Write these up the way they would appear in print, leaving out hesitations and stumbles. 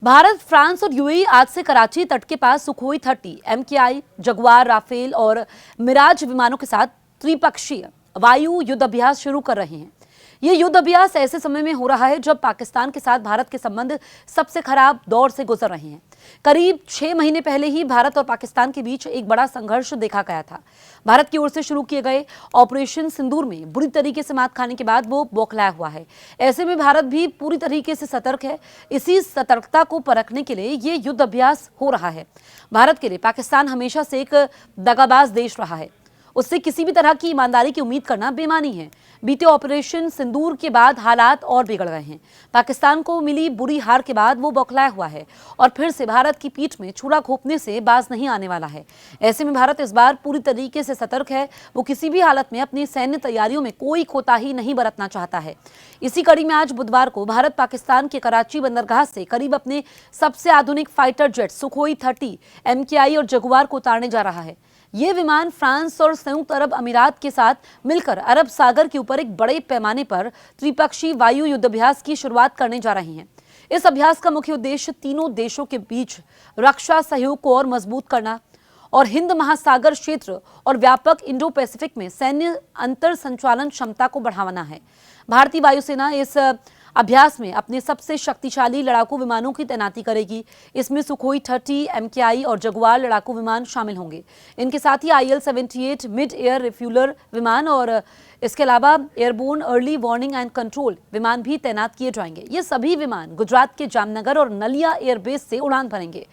Bharat, France और UAE आज से कराची तट के पास सुखोई 30, एमकेआई, जगुआर, राफेल और मिराज विमानों के साथ त्रिपक्षीय वायु युद्ध अभ्यास शुरू कर रहे हैं। ये युद्ध अभ्यास ऐसे समय में हो रहा है जब पाकिस्तान के साथ भारत के संबंध सबसे खराब दौर से गुजर रहे हैं। करीब 6 महीने पहले ही भारत और पाकिस्तान के बीच एक बड़ा संघर्ष देखा गया था। भारत की ओर से शुरू किए गए ऑपरेशन सिंदूर में बुरी तरीके से मात खाने के बाद वो बौखलाया हुआ है। ऐसे में भारत भी पूरी तरीके से सतर्क है। इसी सतर्कता को परखने के लिए ये युद्ध अभ्यास हो रहा है। भारत के लिए पाकिस्तान हमेशा से एक दगाबाज देश रहा है। उससे किसी भी तरह की ईमानदारी की उम्मीद करना बेमानी है। बीते ऑपरेशन सिंदूर के बाद हालात और बिगड़ गए हैं। पाकिस्तान को मिली बुरी हार के बाद वो बौखलाया हुआ है और फिर से भारत की पीठ में छुरा घोंपने से बाज नहीं आने वाला है। ऐसे में भारत इस बार पूरी तरीके से सतर्क है। वो किसी भी हालत में अपनी सैन्य तैयारियों में कोई कोताही नहीं बरतना चाहता है। इसी कड़ी में आज बुधवार को भारत पाकिस्तान के कराची बंदरगाह से करीब अपने सबसे आधुनिक फाइटर जेट सुखोई 30, एमकेआई और जगुआर को उतारने जा रहा है। ये विमान फ्रांस और संयुक्त अरब अमीरात के साथ मिलकर अरब सागर के ऊपर एक बड़े पैमाने पर त्रिपक्षीय वायु युद्धाभ्यास की शुरुआत करने जा रहे हैं। इस अभ्यास का मुख्य उद्देश्य तीनों देशों के बीच रक्षा सहयोग को और मजबूत करना और हिंद महासागर क्षेत्र और व्यापक इंडो पैसिफिक में सैन्य अंतर संचालन क्षमता को बढ़ाना है। भारतीय वायुसेना इस अभ्यास में अपने सबसे शक्तिशाली लड़ाकू विमानों की तैनाती करेगी। इसमें सुखोई 30, एमकेआई और जगुआर लड़ाकू विमान शामिल होंगे। इनके साथ ही IL-78 मिड एयर रिफ्यूलर विमान और इसके अलावा airborne early warning and control विमान भी तैनात किए जाएंगे। ये सभी विमान गुजरात के जामनगर और नलिया एयरबेस से उड़ान भरेंगे।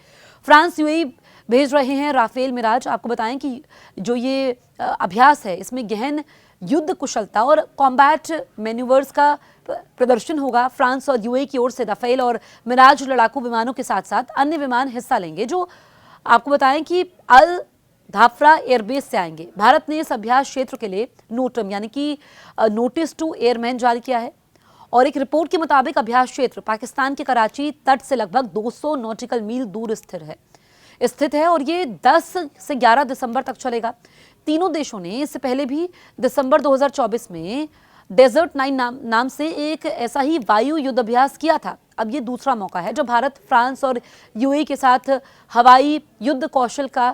फ्रांस यूएई भेज रहे हैं राफेल मिराज। आपको बताएं कि जो ये अभ्यास है इसमें गहन युद्ध कुशलता और कॉम्बैट मैन्यूवर्स का प्रदर्शन होगा। फ्रांस और यूएई की ओर से राफेल और मिराज लड़ाकू विमानों के साथ साथ अन्य विमान हिस्सा लेंगे, जो आपको बताएं कि अल धाफरा एयरबेस से आएंगे। भारत ने इस अभ्यास क्षेत्र के लिए नोटम यानी कि नोटिस टू एयरमैन जारी किया है और एक रिपोर्ट के मुताबिक अभ्यास क्षेत्र पाकिस्तान के कराची तट से लगभग 200 नॉटिकल मील दूर स्थित है और ये 10 से 11 दिसंबर तक चलेगा। तीनों देशों ने इससे पहले भी दिसंबर 2024 में डेजर्ट 9 नाम से एक ऐसा ही वायु युद्ध अभ्यास किया था। अब ये दूसरा मौका है जब भारत, फ्रांस और यूएई के साथ हवाई युद्ध कौशल का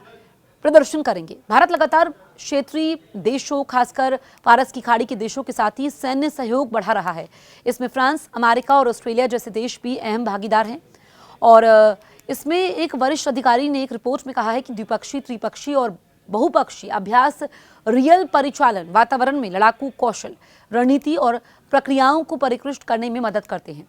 प्रदर्शन करेंगे। भारत लगातार क्षेत्रीय देशों, खासकर फारस की खाड़ी के देशों के साथ ही सैन्य सहयोग बढ़ा रहा है। इसमें फ्रांस, अमेरिका और ऑस्ट्रेलिया जैसे देश भी अहम भागीदार हैं और इसमें एक वरिष्ठ अधिकारी ने एक रिपोर्ट में कहा है कि द्विपक्षीय, त्रिपक्षीय और बहुपक्षीय अभ्यास रियल परिचालन वातावरण में लड़ाकू कौशल, रणनीति और प्रक्रियाओं को परिष्कृत करने में मदद करते हैं।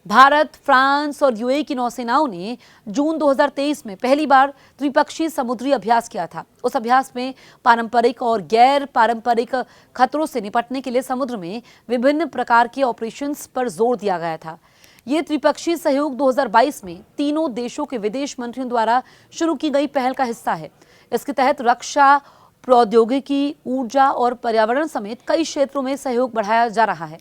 भारत, फ्रांस और यूएई की नौसेनाओं ने जून 2023 में पहली बार त्रिपक्षीय समुद्री अभ्यास किया था। उस अभ्यास में पारंपरिक और गैर पारंपरिक खतरों से निपटने के लिए समुद्र में विभिन्न प्रकार के ऑपरेशंस पर जोर दिया गया था। ये त्रिपक्षीय सहयोग 2022 में तीनों देशों के विदेश मंत्रियों द्वारा शुरू की गई पहल का हिस्सा है। इसके तहत रक्षा, प्रौद्योगिकी, ऊर्जा और पर्यावरण समेत कई क्षेत्रों में सहयोग बढ़ाया जा रहा है।